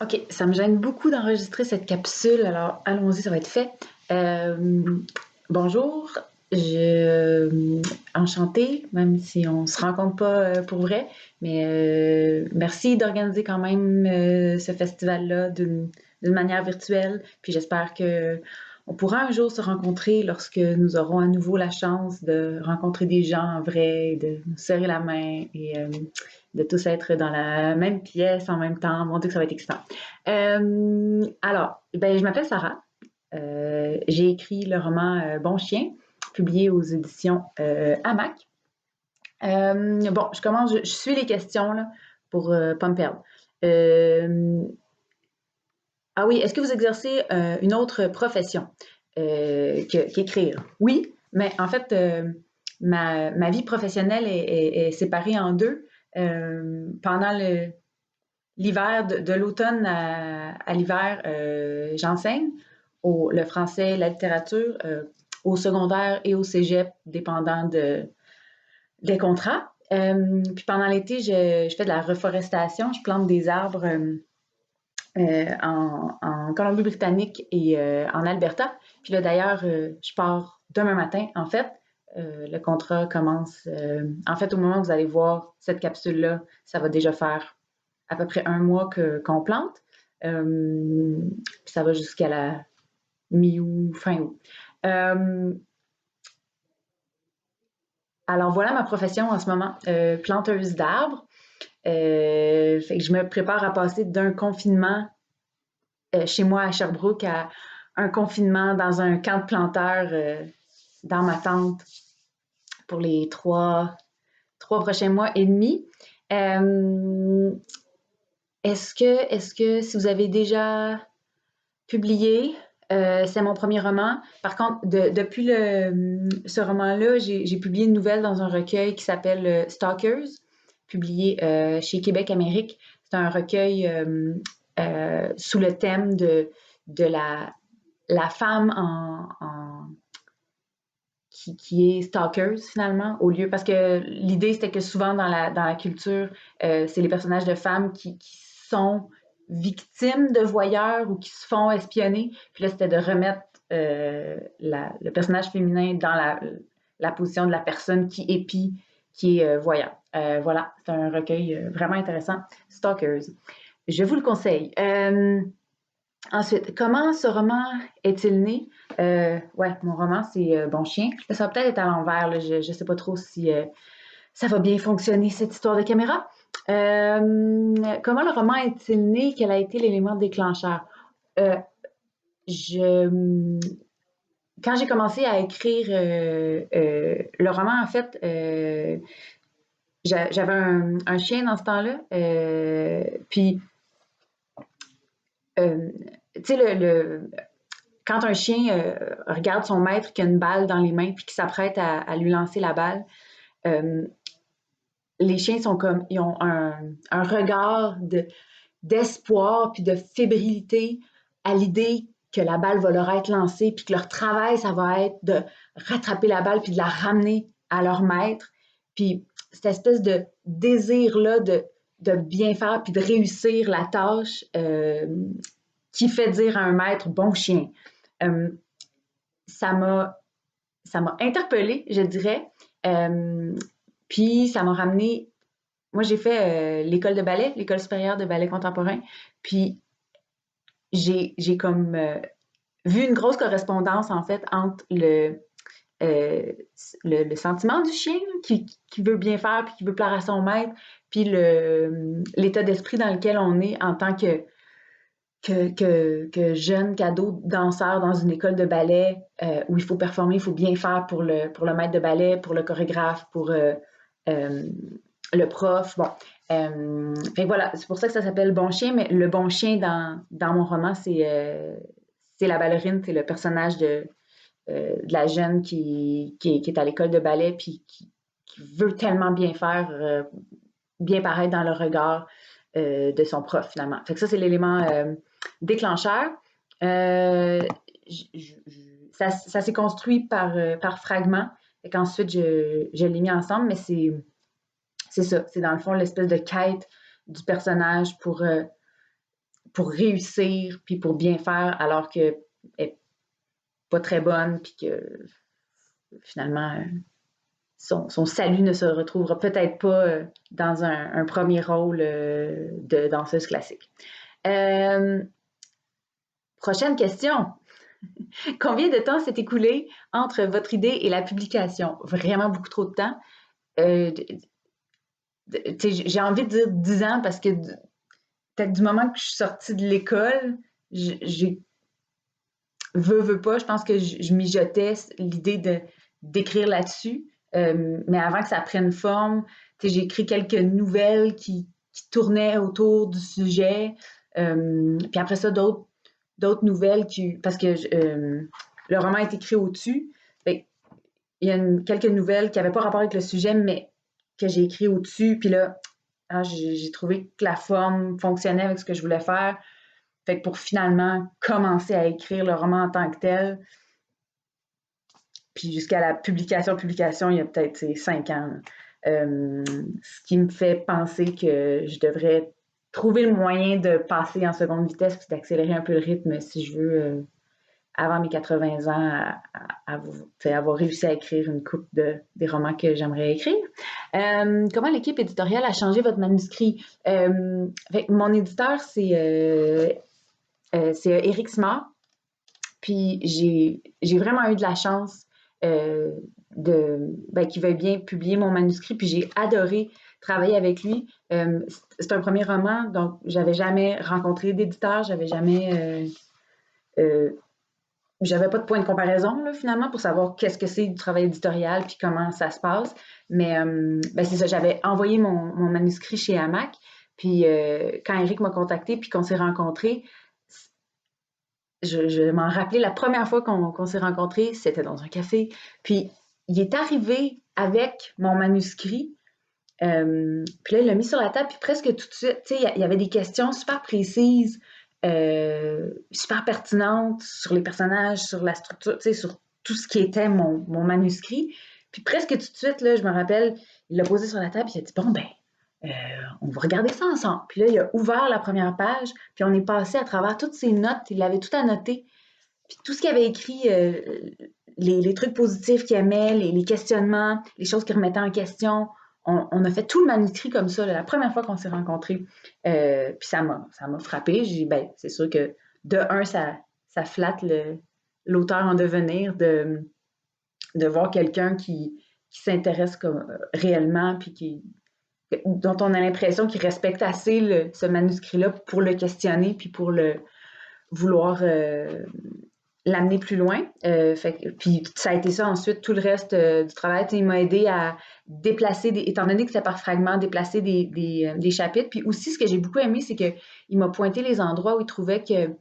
OK, ça me gêne beaucoup d'enregistrer cette capsule, alors allons-y, ça va être fait. Bonjour, enchantée, même si on se rencontre pas pour vrai, mais merci d'organiser quand même ce festival-là d'une manière virtuelle. Puis j'espère que on pourra un jour se rencontrer lorsque nous aurons à nouveau la chance de rencontrer des gens en vrai, de nous serrer la main et de tous être dans la même pièce en même temps. Mon Dieu, que ça va être excitant. Alors, ben, je m'appelle Sarah. J'ai écrit le roman Bon Chien, publié aux éditions Hamac. Bon, je commence, je suis les questions là, pour pas me perdre. Euh, ah oui, est-ce que vous exercez une autre profession qu'écrire? Oui, mais en fait, ma vie professionnelle est séparée en deux. Pendant l'hiver, de l'automne à l'hiver, j'enseigne le français, la littérature, au secondaire et au cégep, dépendant des contrats. Puis pendant l'été, je fais de la reforestation, je plante des arbres en Colombie-Britannique et en Alberta. Puis là, d'ailleurs, je pars demain matin, en fait. Le contrat commence. En fait, au moment où vous allez voir cette capsule-là, ça va déjà faire à peu près un mois qu'on plante. Puis ça va jusqu'à la mi-août, fin août. Euh, alors voilà ma profession en ce moment, planteuse d'arbres. Fait que je me prépare à passer d'un confinement chez moi à Sherbrooke à un confinement dans un camp de planteurs dans ma tente pour les trois prochains mois et demi. Euh, est-ce que si vous avez déjà publié, c'est mon premier roman. Par contre, depuis ce roman-là, j'ai publié une nouvelle dans un recueil qui s'appelle Stalkers, publié chez Québec Amérique. C'est un recueil sous le thème de la femme qui est stalkers finalement, au lieu parce que l'idée c'était que souvent dans la culture, c'est les personnages de femmes qui sont victimes de voyeurs ou qui se font espionner. Puis là, c'était de remettre le personnage féminin dans la position de la personne qui épie, qui est voyeur. Voilà, c'est un recueil vraiment intéressant. Stalkers. Je vous le conseille. Ensuite, comment ce roman est-il né? Ouais, mon roman, c'est Bon Chien. Ça va peut-être être à l'envers, là. Je ne sais pas trop si ça va bien fonctionner, cette histoire de caméra. Comment le roman est-il né? Quel a été l'élément déclencheur? Euh, je, quand j'ai commencé à écrire le roman, en fait, j'avais un chien dans ce temps-là. Puis, euh, tu sais, quand un chien regarde son maître qui a une balle dans les mains puis qui s'apprête à lui lancer la balle, euh, les chiens sont comme, ils ont un regard d'espoir puis de fébrilité à l'idée que la balle va leur être lancée puis que leur travail, ça va être de rattraper la balle puis de la ramener à leur maître. Puis cette espèce de désir-là de bien faire puis de réussir la tâche qui fait dire à un maître bon chien. Euh, ça m'a ça m'a interpellée, je dirais. Euh, Puis ça m'a ramené. Moi, j'ai fait l'école de ballet, l'école supérieure de ballet contemporain. Puis j'ai comme vu une grosse correspondance en fait entre euh, le sentiment du chien qui veut bien faire puis qui veut plaire à son maître, puis l'état d'esprit dans lequel on est en tant que jeune cadeau danseur dans une école de ballet où il faut performer, il faut bien faire pour le maître de ballet, pour le chorégraphe, pour euh, le prof. Bon. Fait que voilà, c'est pour ça que ça s'appelle Bon Chien, mais le bon chien dans mon roman, c'est la ballerine, c'est le personnage de la jeune qui est à l'école de ballet puis qui veut tellement bien faire, bien paraître dans le regard de son prof finalement. Fait que ça, c'est l'élément déclencheur. Euh, ça s'est construit par fragments. Et qu'ensuite, je l'ai mis ensemble, mais c'est ça. C'est dans le fond l'espèce de quête du personnage pour réussir, puis pour bien faire, alors qu'elle n'est pas très bonne, puis que finalement, son salut ne se retrouvera peut-être pas dans un premier rôle de danseuse classique. Prochaine question. Combien de temps s'est écoulé entre votre idée et la publication? Vraiment beaucoup trop de temps. J'ai envie de dire 10 ans parce que peut-être du moment que je suis sortie de l'école, j'ai veux pas, je pense que je mijotais l'idée d'écrire là-dessus. Mais avant que ça prenne forme, j'ai écrit quelques nouvelles qui tournaient autour du sujet. Puis après ça, d'autres nouvelles parce que le roman est écrit au-dessus. Il y a quelques nouvelles qui n'avaient pas rapport avec le sujet, mais que j'ai écrit au-dessus. Puis là, j'ai trouvé que la forme fonctionnait avec ce que je voulais faire. Fait que pour finalement commencer à écrire le roman en tant que tel, puis jusqu'à la publication, il y a peut-être 5 ans. Ce qui me fait penser que je devrais trouver le moyen de passer en seconde vitesse puis d'accélérer un peu le rythme si je veux, avant mes 80 ans, avoir réussi à écrire une couple des romans que j'aimerais écrire. Comment l'équipe éditoriale a changé votre manuscrit? Mon éditeur, c'est Éric Simard. Puis j'ai vraiment eu de la chance qu'il veuille bien publier mon manuscrit. Puis j'ai adoré travailler avec lui. C'est un premier roman, donc j'avais jamais rencontré d'éditeur, j'avais pas de point de comparaison là, finalement pour savoir qu'est-ce que c'est du travail éditorial puis comment ça se passe. Mais c'est ça, j'avais envoyé mon manuscrit chez Hamac. Puis quand Éric m'a contacté puis qu'on s'est rencontrés, je m'en rappelais la première fois qu'on s'est rencontrés, c'était dans un café. Puis il est arrivé avec mon manuscrit. Puis là, il l'a mis sur la table, puis presque tout de suite, tu sais, il y avait des questions super précises, super pertinentes sur les personnages, sur la structure, tu sais, sur tout ce qui était mon manuscrit. Puis presque tout de suite, là, je me rappelle, il l'a posé sur la table, puis il a dit, bon, ben, on va regarder ça ensemble. Puis là, il a ouvert la première page, puis on est passé à travers toutes ses notes, il avait tout annoté. Puis tout ce qu'il avait écrit, les trucs positifs qu'il aimait, les questionnements, les choses qu'il remettait en question, on a fait tout le manuscrit comme ça, là, la première fois qu'on s'est rencontrés. Puis ça m'a frappée. J'ai dit, ben, c'est sûr que de un, ça flatte l'auteur en devenir de voir quelqu'un qui s'intéresse réellement, puis dont on a l'impression qu'il respecte assez ce manuscrit-là pour le questionner, puis pour vouloir l'amener plus loin. Puis ça a été ça ensuite, tout le reste du travail. Il m'a aidé à déplacer, étant donné que c'était par fragments, déplacer des chapitres. Puis aussi, ce que j'ai beaucoup aimé, c'est qu'il m'a pointé les endroits où il trouvait que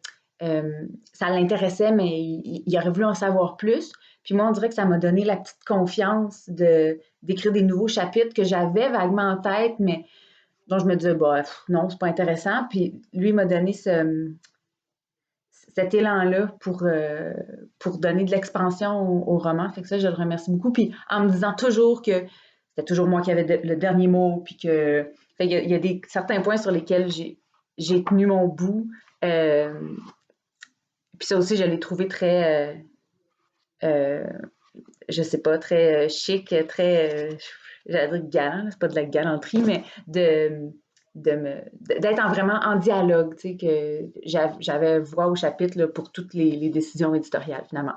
ça l'intéressait, mais il aurait voulu en savoir plus. Puis moi, on dirait que ça m'a donné la petite confiance d'écrire des nouveaux chapitres que j'avais vaguement en tête, mais dont je me disais, bah, non, c'est pas intéressant. Puis lui m'a donné cet élan-là pour donner de l'expansion au roman. Fait que ça, je le remercie beaucoup. Puis en me disant toujours que c'était toujours moi qui avais le dernier mot, puis que il y a certains points sur lesquels j'ai tenu mon bout. Puis ça aussi, je l'ai trouvé très, je sais pas, très chic, très, j'allais dire galant, c'est pas de la galanterie, mais d'être vraiment en dialogue, tu sais, que j'avais voix au chapitre là, pour toutes les décisions éditoriales, finalement.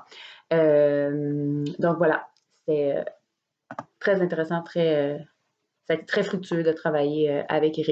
Donc voilà, c'était très intéressant, ça a été très fructueux de travailler avec Éric.